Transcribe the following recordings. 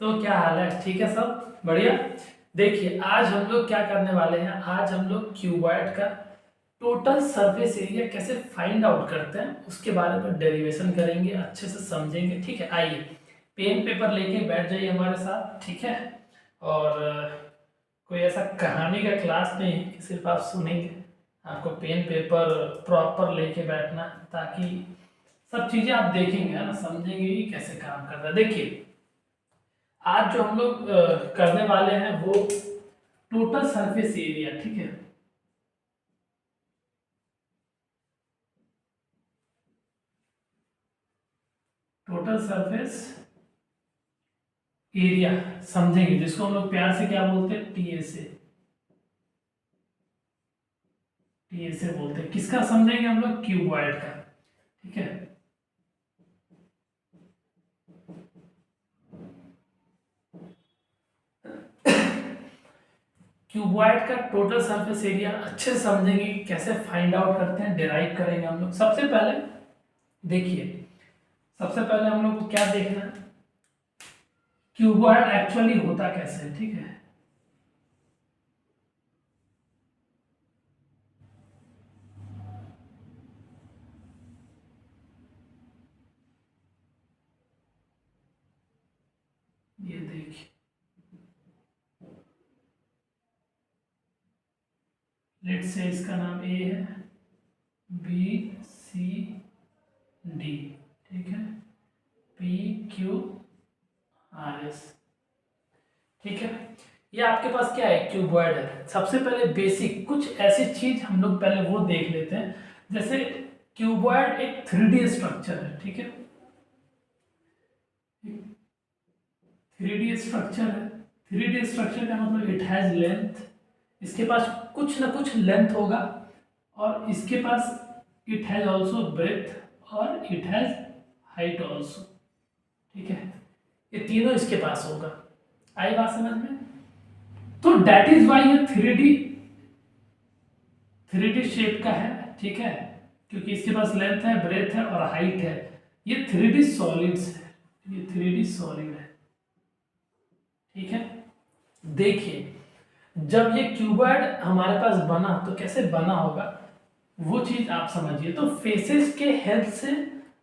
तो क्या हाल है? ठीक है, सब बढ़िया। देखिए, आज हम लोग क्या करने वाले हैं। आज हम लोग क्यूबॉइड का टोटल सरफेस एरिया कैसे फाइंड आउट करते हैं उसके बारे में डेरिवेशन करेंगे, अच्छे से समझेंगे। ठीक है, आइए पेन पेपर लेके बैठ जाइए हमारे साथ। ठीक है, और कोई ऐसा कहानी का क्लास नहीं है कि सिर्फ आप सुनेंगे। आपको पेन पेपर प्रॉपर लेके बैठना, ताकि सब चीज़ें आप देखेंगे, है ना, समझेंगे कि कैसे काम करता है। देखिए, आज जो हम लोग करने वाले हैं वो टोटल सरफेस एरिया। ठीक है, टोटल सरफेस एरिया समझेंगे, जिसको हम लोग प्यार से क्या बोलते हैं, टीएसए। टीएसए बोलते हैं। किसका समझेंगे हम लोग? क्यूबॉइड का। ठीक है, क्यूबॉइड का टोटल सरफेस एरिया अच्छे से समझेंगे, कैसे फाइंड आउट करते हैं, डिराइव करेंगे हम लोग। सबसे पहले देखिए, सबसे पहले हम लोग को क्या देखना है, क्यूबॉइड एक्चुअली होता कैसे है। ठीक है, ये देखिए, लेट से इसका नाम ए है, बी सी डी। ठीक है, पी क्यू आर एस। ठीक है, ये आपके पास क्या है, क्यूबॉइड है। सबसे पहले बेसिक कुछ ऐसी चीज हम लोग पहले वो देख लेते हैं। जैसे क्यूबॉइड एक 3D स्ट्रक्चर है। ठीक है, 3D स्ट्रक्चर है। 3D स्ट्रक्चर का मतलब इट हैज लेंथ, इसके पास कुछ ना कुछ लेंथ होगा, और इसके पास इट हैज ऑल्सो ब्रेथ, और इट हैज हाइट ऑल्सो। ठीक है, ये तीनों इसके पास होगा। आई बात समझ में? तो डेट इज वाई ये 3D शेप का है। ठीक है, क्योंकि इसके पास लेंथ है, ब्रेथ है और हाइट है। ये 3D सॉलिड्स है, ये 3D सॉलिड है। ठीक है, देखिए, जब ये क्यूबॉइड हमारे पास बना तो कैसे बना होगा वो चीज आप समझिए। तो फेसेस के हेल्प से,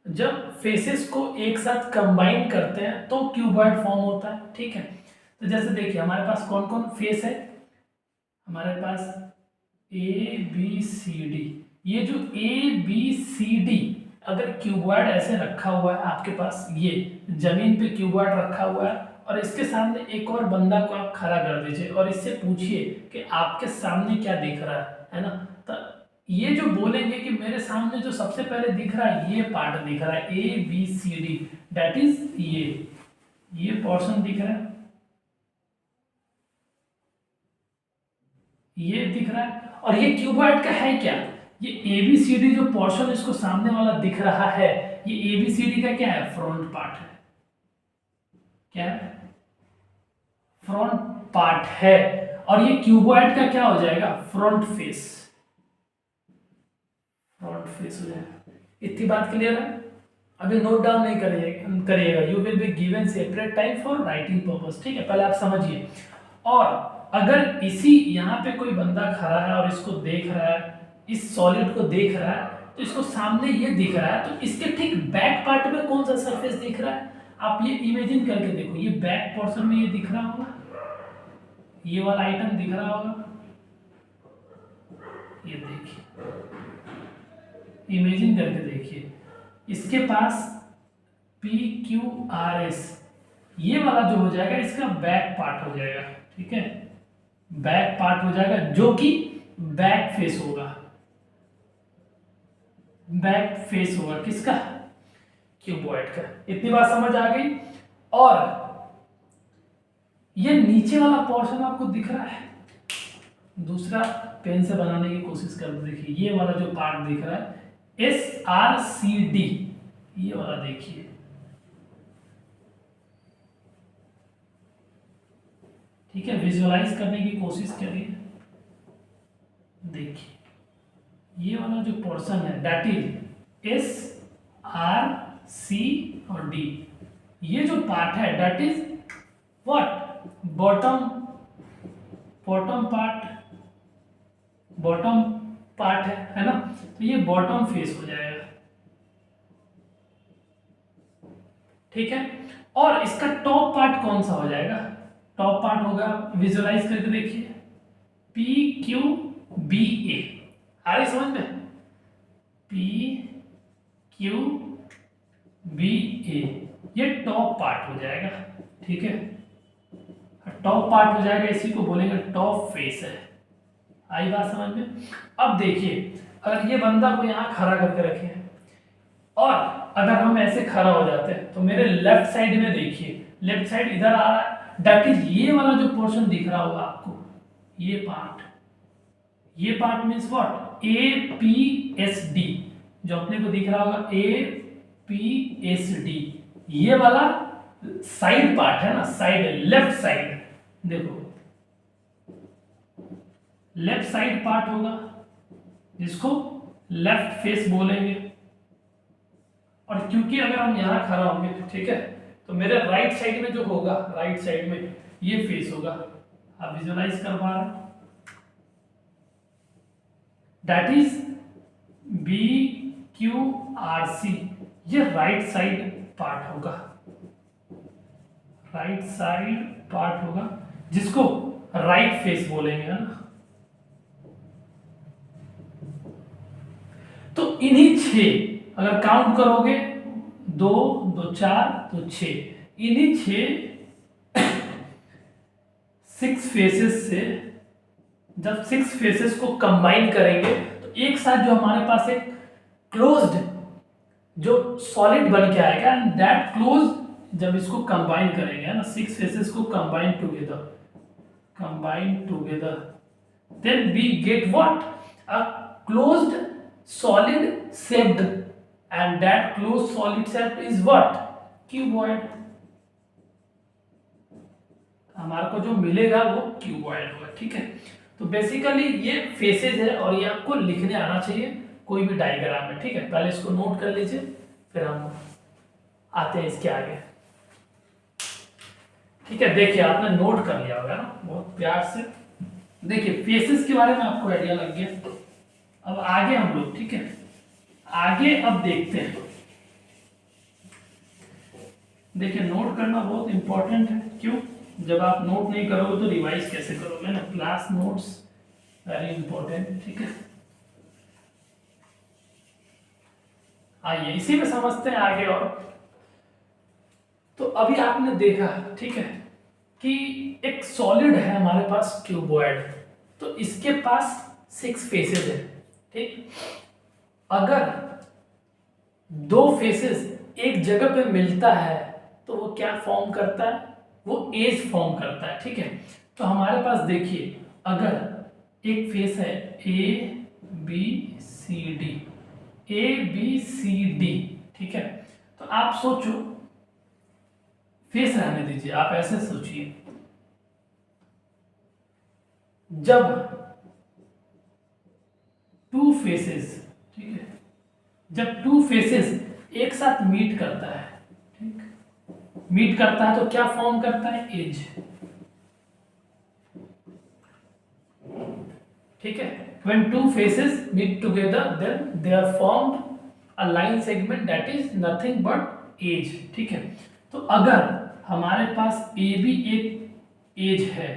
जब फेसेस को एक साथ कंबाइन करते हैं तो क्यूबॉइड फॉर्म होता है। ठीक है, तो जैसे देखिए, हमारे पास कौन कौन फेस है। हमारे पास ए बी सी डी। ये जो ए बी सी डी, अगर क्यूबॉइड ऐसे रखा हुआ है आपके पास, ये जमीन पे क्यूबॉइड रखा हुआ है, और इसके सामने एक और बंदा को आप खड़ा कर दीजिए और इससे पूछिए कि आपके सामने क्या दिख रहा है ना, तो ये जो बोलेंगे कि मेरे सामने जो सबसे पहले दिख रहा है, ये पार्ट दिख रहा है, A B C D, that is ये पोर्शन दिख रहा है, ये दिख रहा है। और ये क्यूबॉइड का है क्या, ये एबीसीडी जो पोर्शन इसको सामने वाला दिख रहा है, ये एबीसीडी का क्या है, फ्रंट पार्ट है। क्या है? फ्रंट पार्ट है। और ये क्यूबॉइड का क्या हो जाएगा, फ्रंट फेस। फ्रंट फेस हो जाएगा। इतनी बात क्लियर है? अभी नोट डाउन नहीं करिएगा, you will be given separate time for writing purpose. ठीक है, पहले आप समझिए। और अगर इसी यहाँ पे कोई बंदा खड़ा है और इसको देख रहा है, इस सॉलिड को देख रहा है, तो इसको सामने ये दिख रहा है, तो इसके ठीक बैक पार्ट में कौन सा सरफेस दिख रहा है, आप ये इमेजिन करके देखो। ये बैक पोर्शन में ये दिख रहा होगा, ये वाला आइटम दिख रहा होगा, ये देखिए, इमेजिन करके देखिए। इसके पास पी क्यू आर एस, ये वाला जो हो जाएगा इसका बैक पार्ट हो जाएगा। ठीक है, बैक पार्ट हो जाएगा, जो कि बैक फेस होगा। बैक फेस होगा किसका, क्यूबॉइड का। इतनी बात समझ आ गई? और ये नीचे वाला पोर्शन आपको दिख रहा है, दूसरा पेन से बनाने की कोशिश कर देखिए। ये वाला जो पार्ट दिख रहा है, एस आर सी डी, ये वाला देखिए। ठीक है, विजुअलाइज करने की कोशिश करिए। देखिए, ये वाला जो पोर्शन है, that is S R C और डी, ये जो पार्ट है that is what bottom bottom part, bottom part है ना, तो ये बॉटम फेस हो जाएगा, ठीक है। और इसका टॉप पार्ट कौन सा हो जाएगा, टॉप पार्ट होगा, विजुअलाइज करके देखिए, पी क्यू बी ए, आ रही समझ में, पी क्यू बी ए, ये टॉप पार्ट हो जाएगा, ठीक है, टॉप पार्ट हो जाएगा, इसी को बोलेंगे टॉप फेस है। आई बात समझ में। अब देखिए अगर ये बंदा को यहाँ खड़ा करके रखे और अगर हम ऐसे खड़ा हो जाते हैं तो मेरे लेफ्ट साइड में देखिए, लेफ्ट साइड इधर आ रहा है, दैट इज ये वाला जो पोर्शन दिख रहा होगा आपको, ये part means what, A P S D, जो अपने को दिख रहा होगा ए पी एस डी, ये वाला साइड पार्ट है ना, साइड लेफ्ट साइड, देखो लेफ्ट साइड पार्ट होगा जिसको लेफ्ट फेस बोलेंगे। और क्योंकि अगर हम यहां खड़ा होंगे, ठीक है, तो मेरे राइट साइड में जो होगा, राइट साइड में ये फेस होगा, आप विजुअलाइज कर पा रहे, that is B Q R C, ये राइट साइड पार्ट होगा, राइट साइड पार्ट होगा जिसको राइट फेस बोलेंगे, है ना। तो इन्हीं 6 अगर काउंट करोगे, 2 2 4 तो 6, इन्हीं 6 फेसेस से जब 6 फेसेस को कंबाइन करेंगे तो एक साथ जो हमारे पास एक क्लोज्ड जो सॉलिड बन के आएगा, एंड दैट क्लोज जब इसको कंबाइन करेंगे ना, 6 फेसेस को combine together, then we get what, a closed solid shaped, and that closed solid shape is what, cuboid, हमारे को जो मिलेगा वो क्यूबॉइड होगा, ठीक है। तो बेसिकली ये फेसेज है और ये आपको लिखने आना चाहिए कोई भी डायग्राम में, ठीक है। पहले इसको नोट कर लीजिए, फिर हम आते हैं इसके आगे, ठीक है। देखिए आपने नोट कर लिया होगा ना बहुत प्यार से, देखिए फेसेस के बारे में आपको आइडिया लग गया। अब आगे हम लोग, ठीक है, आगे अब देखते हैं, देखिए नोट करना बहुत इंपॉर्टेंट है, क्यों, जब आप नोट नहीं करोगे तो रिवाइज कैसे करोगे ना, क्लास नोट्स वेरी इंपॉर्टेंट, ठीक है। आइए इसी में समझते हैं आगे। और तो अभी आपने देखा, ठीक है, कि एक सॉलिड है हमारे पास क्यूबॉइड, तो इसके पास 6 फेसेस है, ठीक। अगर 2 फेसेस एक जगह पे मिलता है तो वो क्या फॉर्म करता है, वो एज फॉर्म करता है, ठीक है। तो हमारे पास देखिए अगर एक फेस है A B C D, A B C D, ठीक है, तो आप सोचो, फेस रहने दीजिए, आप ऐसे सोचिए, जब 2 फेसेस, ठीक है, जब 2 फेसेस एक साथ मीट करता है, ठीक, मीट करता है तो क्या फॉर्म करता है, एज, ठीक है। when 2 faces meet together then they are formed a line segment that is nothing but edge, ठीक है। तो अगर हमारे पास ए बी एक एज है,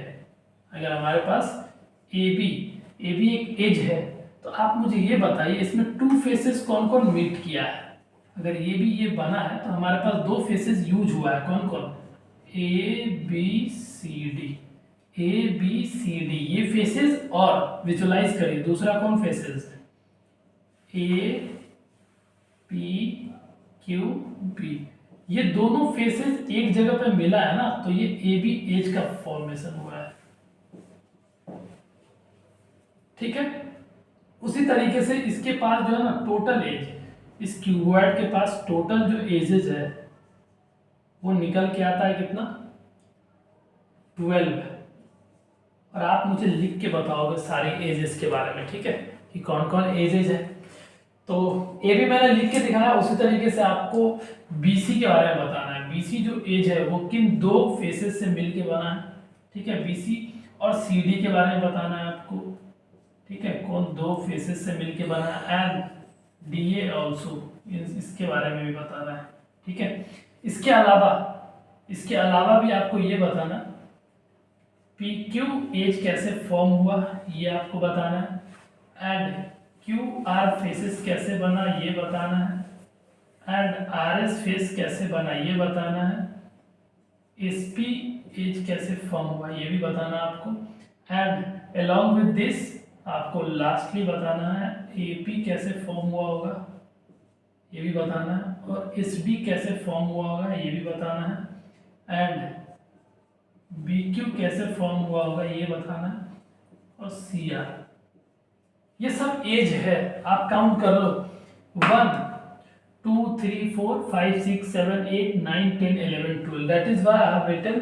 अगर हमारे पास ए बी एक एज है, तो आप मुझे ये बताइए इसमें 2 फेसेस कौन कौन मीट किया है। अगर ये भी ये बना है तो हमारे पास 2 फेसेस यूज हुआ है, कौन कौन, A B C D, A B C D, ये फेसेस। और विजुअलाइज करिए दूसरा कौन faces, A P Q B, ये दोनों फेसेस एक जगह पे मिला है ना, तो ये ए बी एज का फॉर्मेशन हुआ है, ठीक है। उसी तरीके से इसके पास जो है ना टोटल एज, इस क्यूबॉइड के पास टोटल जो एजेस है वो निकल के आता है कितना, 12। और आप मुझे लिख के बताओगे सारे एजेस के बारे में, ठीक है, कि कौन कौन एजेस है। तो ये भी मैंने लिख के दिखाया, उसी तरीके से आपको बीसी के बारे में बताना है। बीसी जो एज है वो किन दो फेसेस से मिलके बना है, ठीक है, बीसी और सीडी के बारे में बताना है आपको, ठीक है, कौन दो फेसेस से मिलके बना है, एंड डीए ऑल्सो, इसके बारे में भी बताना है, ठीक है। इसके अलावा भी आपको ये बताना पी क्यू एज कैसे फॉर्म हुआ ये आपको बताना है, एंड क्यू आर फेसेस कैसे बना ये बताना है, एंड आर एस फेस कैसे बना ये बताना है, एस पी एज कैसे फॉर्म हुआ ये भी बताना आपको, एंड अलॉन्ग विद दिस आपको लास्टली बताना है ए पी कैसे फॉर्म हुआ होगा ये भी बताना है, और एस बी कैसे फॉर्म हुआ होगा ये भी बताना है, एंड बी क्यू कैसे फॉर्म हुआ होगा ये बताना है, और सी आर। ये सब एज है, आप काउंट कर लो 1 2 3 4 5 6 7 8 9 10 11 12, that is why I have written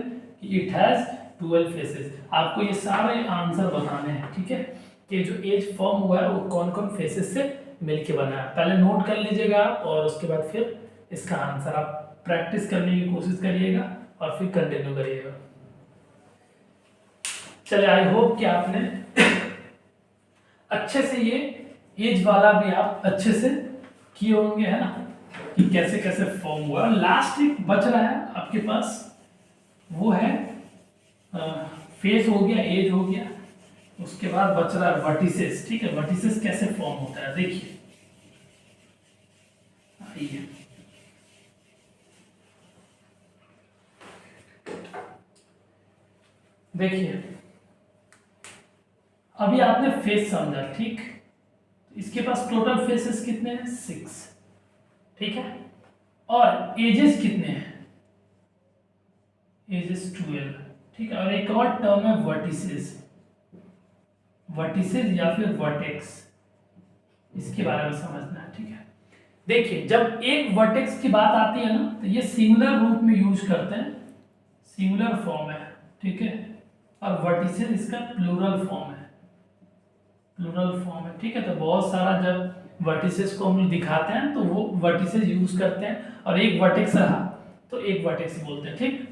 it has 12 faces. आपको ये सारे आंसर बताने हैं, ठीक है, कि जो एज फॉर्म हुआ है वो कौन कौन फेसेस से मिलके बना है। पहले नोट कर लीजिएगा आप, और उसके बाद फिर इसका आंसर आप प्रैक्टिस करने की कोशिश करिएगा और फिर कंटिन्यू करिएगा। चलिए, आई होप कि आपने अच्छे से ये एज वाला भी आप अच्छे से किए होंगे, है ना, कि कैसे कैसे फॉर्म हुआ। लास्ट एक बच रहा है आपके पास, वो है फेस हो गया, एज हो गया, उसके बाद बच रहा है वर्टिसेस, ठीक है। वर्टिसेस कैसे फॉर्म होता है देखिए, आइए देखिए, अभी आपने फेस समझा, ठीक, इसके पास टोटल फेसेस कितने हैं 6, ठीक है, और एजेस कितने हैं, एजेस 12, ठीक है। और एक और टर्म है वर्टिसेस, वर्टिसेस या फिर वर्टेक्स, इसके बारे में समझना है, ठीक है। देखिए, जब एक वर्टेक्स की बात आती है ना तो ये सिंगुलर रूप में यूज करते हैं, सिंगुलर फॉर्म है, ठीक है, और वर्टिसेस इसका प्लूरल फॉर्म है, प्लूरल फॉर्म है, ठीक है। तो बहुत सारा जब वर्टिसेस को हम दिखाते हैं तो वो वर्टिसेस यूज करते हैं, और एक वर्टेक्स रहा तो एक वर्टेक्स बोलते हैं, ठीक।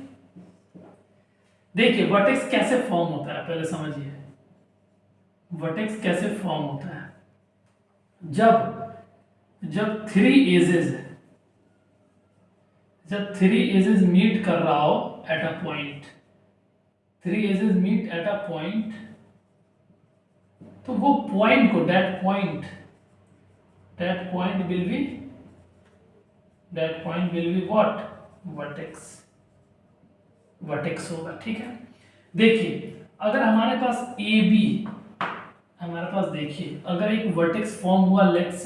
देखिए वर्टेक्स कैसे फॉर्म होता है पहले समझिए, वर्टेक्स कैसे फॉर्म होता है, जब थ्री एजेस मीट कर रहा हो at a point, three edges meet at a point, तो वो पॉइंट को that point will be what, vertex होगा, ठीक है। देखिए अगर हमारे पास ए बी, हमारे पास देखिए अगर एक वर्टेक्स फॉर्म हुआ, लेट्स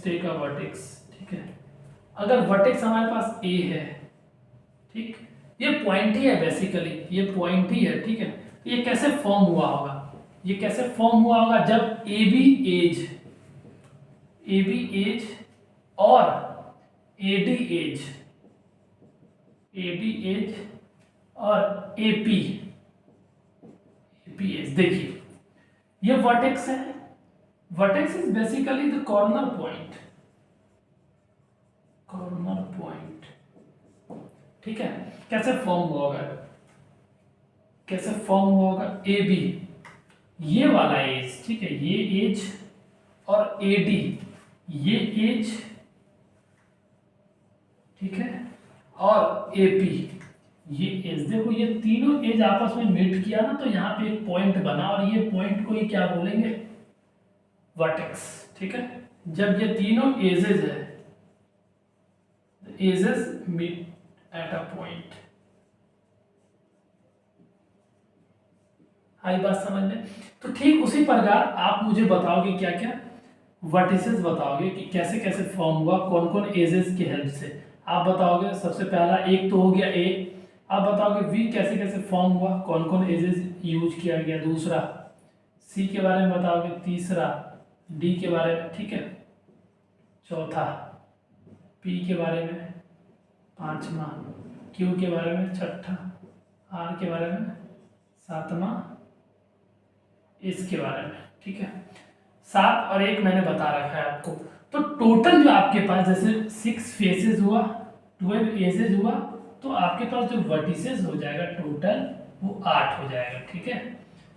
टेक अ वर्टेक्स, ठीक है। अगर वर्टेक्स हमारे पास ए है, ठीक, ये पॉइंट ही है, बेसिकली ये पॉइंट ही है, ठीक है। ये कैसे फॉर्म हुआ होगा, ये कैसे फॉर्म हुआ होगा, जब ए बी एज और ए डी एज और एपी एज। देखिए ये वर्टेक्स है, vertex is basically the corner point, ठीक है। कैसे फॉर्म हुआ होगा, कैसे फॉर्म हुआ होगा, ए बी ये वाला एज, ठीक है, ये एज और ए डी ये एज, ठीक है, और ए पी ये एज। देखो ये तीनों एज आपस में मीट किया ना तो यहाँ पे एक पॉइंट बना, और ये पॉइंट को ही क्या बोलेंगे, वर्टेक्स, ठीक है। जब ये तीनों एजेस है, edges meet at a point, आई बात समझ में। तो ठीक उसी प्रकार आप मुझे बताओगे क्या क्या वर्टिसेस, बताओगे कि कैसे कैसे फॉर्म हुआ, कौन कौन एजेस की हेल्प से। आप बताओगे सबसे पहला एक तो हो गया ए, आप बताओगे वी कैसे कैसे फॉर्म हुआ, कौन कौन एजेस यूज किया गया, दूसरा सी के बारे में बताओगे, तीसरा डी के बारे में, ठीक है, चौथा पी के बारे में, पांचवा क्यू के बारे में, छठा आर के बारे में, सातवां इसके बारे में, ठीक है। 7 और 1 मैंने बता रखा है आपको। तो टोटल जो आपके पास जैसे 6 फेसेस हुआ, 12 एजेस हुआ, तो आपके पास जो वर्टिसेस हो जाएगा टोटल वो 8 हो जाएगा। ठीक है,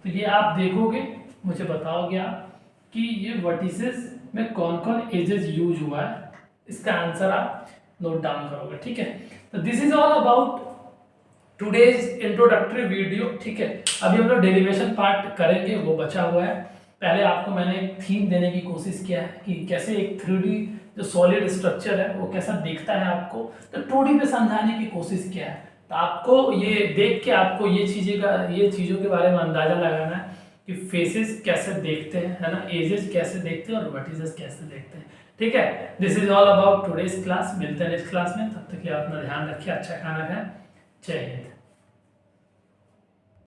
तो ये आप देखोगे, मुझे बताओगे आप कि ये वर्टिसेस में कौन कौन एजेस यूज हुआ है, इसका आंसर आप नोट डाउन करोगे। ठीक है, तो this is all about today's introductory video. ठीक है, अभी हम लोग डेरिवेशन पार्ट करेंगे, वो बचा हुआ है। पहले आपको मैंने एक थीम देने की कोशिश किया है कि कैसे एक 3D जो सॉलिड स्ट्रक्चर है वो कैसा दिखता है आपको, तो 2D पे समझाने की कोशिश किया है। तो आपको ये देख के आपको ये चीज़ों के बारे में अंदाजा लगाना है कि फेसेस कैसे देखते हैं, है ना, एजेस कैसे देखते हैं और वर्टिसेस कैसे देखते हैं। ठीक है, this is all about today's class. मिलते हैं नेक्स्ट क्लास में, तब तक के लिए अपना ध्यान रखिए, अच्छा खाना खाएं, जय हिंद।